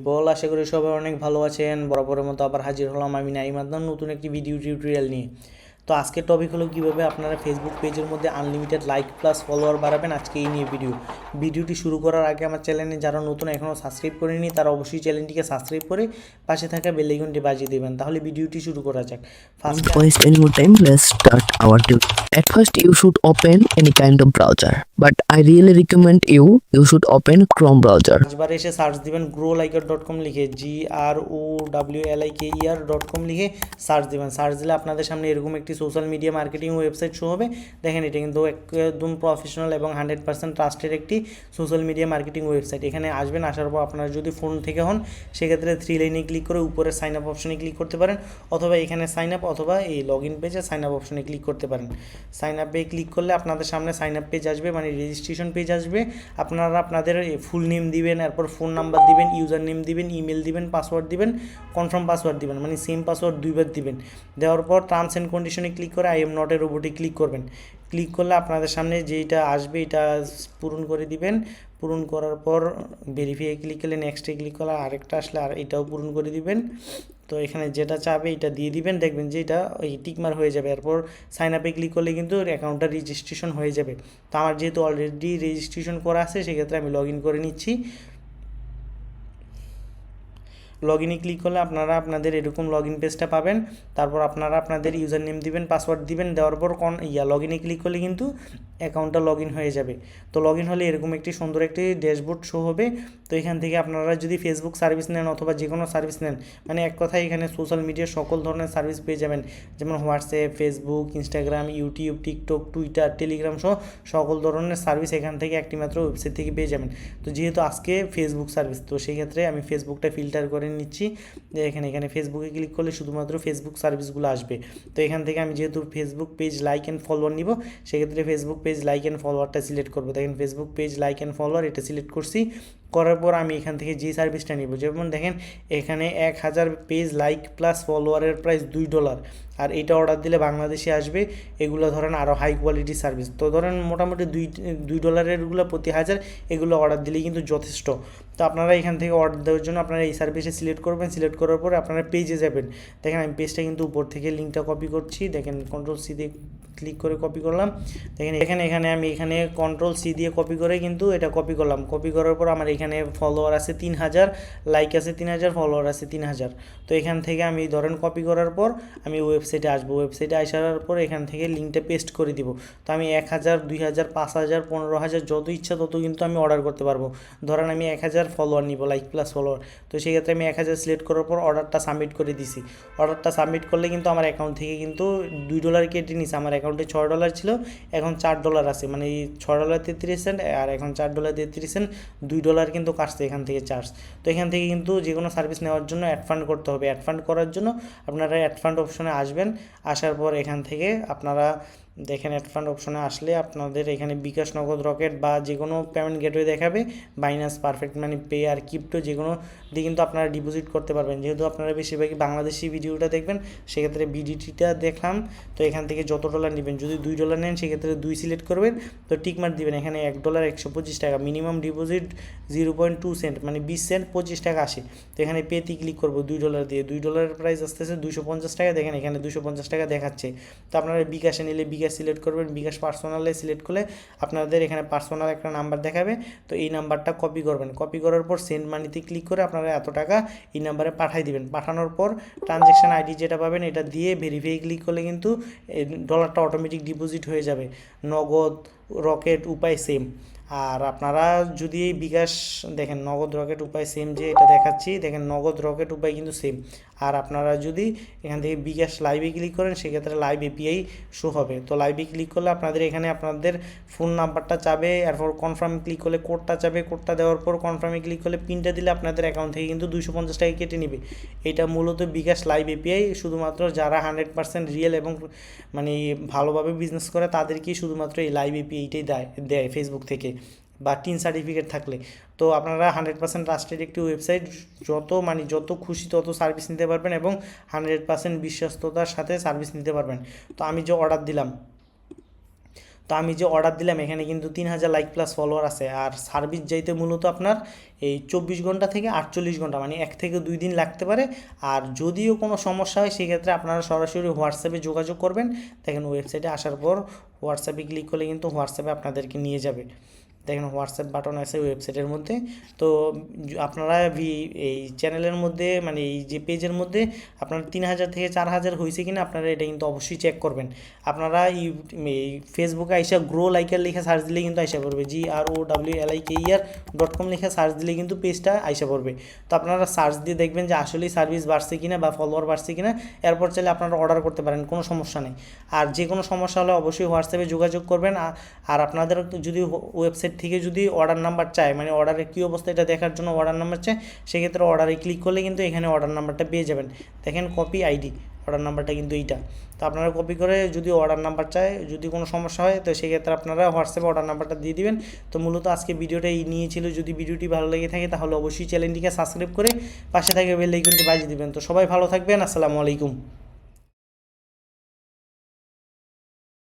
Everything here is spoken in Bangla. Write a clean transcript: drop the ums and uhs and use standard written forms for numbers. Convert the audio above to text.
পিপল, আশা করি সবাই অনেক ভালো আছেন। বরাবরের মতো আবার হাজির হলাম আমি নাইম আদনান নতুন একটি ভিডিও টিউটোরিয়াল নিয়ে। তো আজকের টপিক হলো কীভাবে আপনারা ফেসবুক পেজের মধ্যে আনলিমিটেড লাইক প্লাস ফলোয়ার বাড়াবেন। আজকে এই নিয়ে ভিডিওটি শুরু করার আগে আমার চ্যানেলে যারা নতুন এখনও সাবস্ক্রাইব করেনি তারা অবশ্যই চ্যানেলটিকে সাবস্ক্রাইব করে পাশে থাকা বেল আইকনটি বাজিয়ে দেবেন। তাহলে ভিডিওটি শুরু করা যাক। Don't waste any more time. Let's start our tutorial. At first, you should open any kind of browser, but I really recommend you should open Chrome browser. সার্চবারে এসে সার্চ দিবেন growliker.com লিখে growliker.com লিখে সার্চ দিবেন। সার্চ দিলে আপনাদের সামনে এরকম একটি social media marketing website show হবে। দেখেন এটা কিন্তু একদম প্রফেশনাল এবং 100% ট্রাস্টেড একটি সোশ্যাল মিডিয়া মার্কেটিং ওয়েবসাইট। এখানে আসবেন, আসার পর আপনারা যদি ফোন থেকে হন সেক্ষেত্রে 3 লাইনে ক্লিক করে উপরে সাইন আপ অপশনে ক্লিক করতে পারেন, অথবা এখানে সাইন আপ অথবা এই লগ ইন পেজে সাইন আপ অপশনে ক্লিক করতে পারেন। সাইন আপে ক্লিক করলে আপনাদের সামনে সাইন আপ পেজ আসবে, মানে রেজিস্ট্রেশন পেজ আসবে। আপনারা আপনাদের ফুল নেম দিবেন, এরপর ফোন নাম্বার দিবেন, ইউজার নেম দিবেন, ইমেল দিবেন, পাসওয়ার্ড দিবেন, কনফার্ম পাসওয়ার্ড দিবেন, মানে সেম পাসওয়ার্ড 2বার দিবেন। দেওয়ার পর টার্মস অ্যান্ড কন্ডিশনে ক্লিক করে আই এম নট এর রোবটে ক্লিক করবেন। ক্লিক করলে আপনাদের সামনে যেটা আসবে এটা পূরণ করে দিবেন। পূরণ করার পর ভেরিফাই ক্লিক করলে নেক্সটে ক্লিক করলে আরেকটা আসলে আর এটাও পূরণ করে দিবেন। তো এখানে যেটা চাবে এটা দিয়ে দিবেন, দেখবেন যে এটা ওই টিকমার হয়ে যাবে। এরপর সাইন আপে ক্লিক করলে কিন্তু অ্যাকাউন্টটা রেজিস্ট্রেশন হয়ে যাবে। তো আমার যেহেতু অলরেডি রেজিস্ট্রেশন করা আছে সেক্ষেত্রে আমি লগ ইন করে নিচ্ছি। লগ ইনে ক্লিক করলে আপনারা আপনাদের এরকম লগ ইন পেজটা পাবেন। তারপর আপনারা আপনাদের ইউজার নেম দিবেন, পাসওয়ার্ড দিবেন, দেওয়ার পর লগ ইনে ক্লিক করলে কিন্তু অ্যাকাউন্টটা লগ ইন হয়ে যাবে। তো লগ ইন হলে এরকম একটি সুন্দর একটি ড্যাশবোর্ড শো হবে। তো এখান থেকে আপনারা যদি ফেসবুক সার্ভিস নেন অথবা যে কোনো সার্ভিস নেন, মানে এক কথায় এখানে সোশ্যাল মিডিয়ার সকল ধরনের সার্ভিস পেয়ে যাবেন, যেমন WhatsApp, Facebook, Instagram, YouTube, TikTok, Twitter, Telegram সহ সকল ধরনের সার্ভিস এখান থেকে একটি মাত্র ওয়েবসাইট থেকে পেয়ে যাবেন। তো যেহেতু আজকে ফেসবুক সার্ভিস, তো সেই ক্ষেত্রে আমি ফেসবুকটা ফিল্টার করে নিচ্ছি। যে এখানে ফেসবুকে ক্লিক করলে শুধুমাত্র ফেসবুক সার্ভিসগুলো আসবে। তো এখান থেকে আমি যেহেতু Facebook page like and follower নিব, সেক্ষেত্রে ফেসবুক পেজ লাইক অ্যান্ড ফলোয়ারটা সিলেক্ট করবো। দেখেন Facebook page like and follower এটা সিলেক্ট করছি। করার পর আমি এখান থেকে যে সার্ভিসটা নিব, যেমন দেখেন এখানে 1000 পেজ লাইক প্লাস ফলোয়ারের প্রাইস $2, আর এটা অর্ডার দিলে বাংলাদেশে আসবে। এগুলো ধরেন আরও হাই কোয়ালিটি সার্ভিস। তো ধরেন মোটামুটি $2 প্রতি 1000 এগুলো অর্ডার দিলেই কিন্তু যথেষ্ট। তো আপনারা এখান থেকে অর্ডার দেওয়ার জন্য আপনারা এই সার্ভিসে সিলেক্ট করবেন। সিলেক্ট করার পরে আপনারা পেজে যাবেন। দেখেন আমি পেজটা কিন্তু উপর থেকে লিঙ্কটা কপি করছি। দেখেন Ctrl+C দিয়ে ক্লিক করে কপি করলাম। দেখেন এখানে আমি Ctrl+C দিয়ে কপি করে কিন্তু এটা কপি করলাম। কপি করার পর আমার এখানে ফলোয়ার আছে 3000, লাইক আছে 3000, ফলোয়ার আছে 3000। তো এখান থেকে আমি ধরেন কপি করার পর আমি ওয়েবসাইটে আসবো। ওয়েবসাইটে আসার পর এখান থেকে লিঙ্কটা পেস্ট করে দিব। তো আমি 1000, 2000, 5000, 15000 যত ইচ্ছা তত কিন্তু আমি অর্ডার করতে পারবো। ধরেন আমি 1000 ফলোয়ার নিব, লাইক প্লাস ফলোয়ার। তো সেই ক্ষেত্রে আমি 1000 সিলেক্ট করার পর অর্ডারটা সাবমিট করে দিছি। অর্ডারটা সাবমিট করলে কিন্তু আমার অ্যাকাউন্ট থেকে কিন্তু $2 কেটে নিছে। আমার অ্যাকাউন্টে $6 ছিল, এখন $4 আছে, মানে $6.33 আর এখন $4.33, $2 কিন্তু কাটছে এখান থেকে চার্জ। তো এখান থেকে কিন্তু যে কোনো সার্ভিস নেওয়ার জন্য অ্যাড ফান্ড করতে হবে। অ্যাড ফান্ড করার জন্য আপনারা অ্যাড ফান্ড অপশনে আসবেন। আসার পর এখান থেকে আপনারা দেখেন অ্যাড ফান্ড অপশনে আসলে আপনাদের এখানে বিকাশ, নগদ, রকেট বা যে কোনো পেমেন্ট গেটওয়ে দেখাবে। বাইন্যান্স, পারফেক্ট মানি, পে আর ক্রিপ্টো যে কোনো দিয়ে কিন্তু আপনারা ডিপোজিট করতে পারবেন। যেহেতু আপনারা বেশিরভাগই বাংলাদেশি ভিডিওটা দেখবেন সেক্ষেত্রে বিডিটিটা দেখলাম। তো এখান থেকে যত ডলার নেবেন, যদি $2 নেন সেক্ষেত্রে 2 সিলেক্ট করবেন। তো টিকমার্ক দিবেন। এখানে $1 125 টাকা, মিনিমাম ডিপোজিট 0.2 সেন্ট, মানে 20 সেন্ট, 25 টাকা আসে। তো এখানে পেতে ক্লিক করবো $2 দিয়ে। $2 প্রাইস আসতেছে 250 টাকা। দেখেন এখানে 250 টাকা দেখাচ্ছে। তো আপনারা বিকাশে নিলে বিকাশ সিলেক্ট করবেন। বিকাশ পার্সোনালে সিলেক্ট করলে আপনাদের এখানে পার্সোনাল একটা নাম্বার দেখাবে। তো এই নাম্বারটা কপি করবেন। কপি করার পর সেন্ড মানিতে ক্লিক করে আপনারা এত টাকা এই নাম্বারে পাঠিয়ে দিবেন। পাঠানোর পর ট্রানজ্যাকশন আইডি যেটা পাবেন এটা দিয়ে ভেরিফাই ক্লিক করলে কিন্তু ডলারটা অটোমেটিক ডিপোজিট হয়ে যাবে। নগদ, রকেট, উপায় সেম। আর আপনারা যদি বিকাশ দেখেন নগদ, রকেট, উপায় সেম, যে এটা দেখাচ্ছি দেখেন নগদ, রকেট, উপায় কিন্তু সেম। আর আপনারা যদি এখান থেকে বিকাশ লাইভে ক্লিক করেন সেক্ষেত্রে লাইভ এপিআই শো হবে। তো লাইভে ক্লিক করলে আপনাদের এখানে আপনাদের ফোন নাম্বারটা চাবে, এরপর কনফার্মে ক্লিক করলে কোডটা চাবে। কোডটা দেওয়ার পর কনফার্মে ক্লিক করলে পিনটা দিলে আপনাদের অ্যাকাউন্ট থেকে কিন্তু 250 টাকা কেটে নেবে। এটা মূলত বিকাশ লাইভ এপিআই, শুধুমাত্র যারা 100% রিয়েল এবং মানে ভালোভাবে বিজনেস করে তাদেরকেই শুধুমাত্র এই লাইভ এপিআইটাই দেয় ফেসবুক থেকে, বা টিন সার্টিফিকেট থাকলে। তো আপনারা 100% ট্রাস্টেড একটি ওয়েবসাইট, যত খুশি তত সার্ভিস নিতে পারবেন এবং 100% বিশ্বস্ততার সাথে সার্ভিস নিতে পারবেন। তো আমি যে অর্ডার দিলাম, তো আমি যে অর্ডার দিলাম এখানে কিন্তু 3000 লাইক প্লাস ফলোয়ার আছে, আর সার্ভিস যাইতে মূলত আপনার এই 24 ঘন্টা থেকে 48 ঘন্টা মানে 1 থেকে 2 দিন লাগতে পারে। আর যদিও কোনো সমস্যা হয় সেক্ষেত্রে আপনারা সরাসরি হোয়াটসঅ্যাপে যোগাযোগ করবেন। দেখেন ওয়েবসাইটে আসার পর হোয়াটসঅ্যাপে ক্লিক করলে কিন্তু হোয়াটসঅ্যাপে আপনাদেরকে নিয়ে যাবে। দেখেন হোয়াটসঅ্যাপ বাটন আছে ওয়েবসাইটের মধ্যে। তো আপনারা এই চ্যানেলের মধ্যে মানে এই যে পেজের মধ্যে আপনার 3000 থেকে 4000 হয়েছে কিনা আপনারা এটা কিন্তু অবশ্যই চেক করবেন। আপনারা এই ফেসবুকে আইসা গ্রো লাইকার লিখে সার্চ দিলে কিন্তু আইসা পড়বে, GROWLIKER.com লিখে সার্চ দিলে কিন্তু পেজটা আইসা পড়বে। তো আপনারা সার্চ দিয়ে দেখবেন যে আসলেই সার্ভিস বাড়ছে কিনা বা ফলোয়ার বাড়ছে কিনা, এরপর চাইলে আপনারা অর্ডার করতে পারেন, কোনো সমস্যা নেই। আর যে কোনো সমস্যা হলে অবশ্যই হোয়াটসঅ্যাপে যোগাযোগ করবেন। আর আপনাদের যদি ওয়েবসাইট থেকে যদি অর্ডার নাম্বার চায় মানে অর্ডারের কী অবস্থা এটা দেখার জন্য অর্ডার নাম্বার চায়, সেক্ষেত্রে অর্ডারে ক্লিক করলে কিন্তু এখানে অর্ডার নাম্বারটা পেয়ে যাবেন। দেখেন কপি আইডি, অর্ডার নাম্বারটা কিন্তু এইটা। তো আপনারা কপি করে যদি অর্ডার নাম্বার চায়, যদি কোনো সমস্যা হয় তো সেক্ষেত্রে আপনারা হোয়াটসঅ্যাপে অর্ডার নাম্বারটা দিয়ে দিবেন। তো মূলত আজকে ভিডিওটা এই নিয়েছিল। যদি ভিডিওটি ভালো লেগে থাকে তাহলে অবশ্যই চ্যানেলটিকে সাবস্ক্রাইব করে পাশে থাকে বেল আইকনটি বাজিয়ে দিবেন। তো সবাই ভালো থাকবেন, আসসালামু আলাইকুম।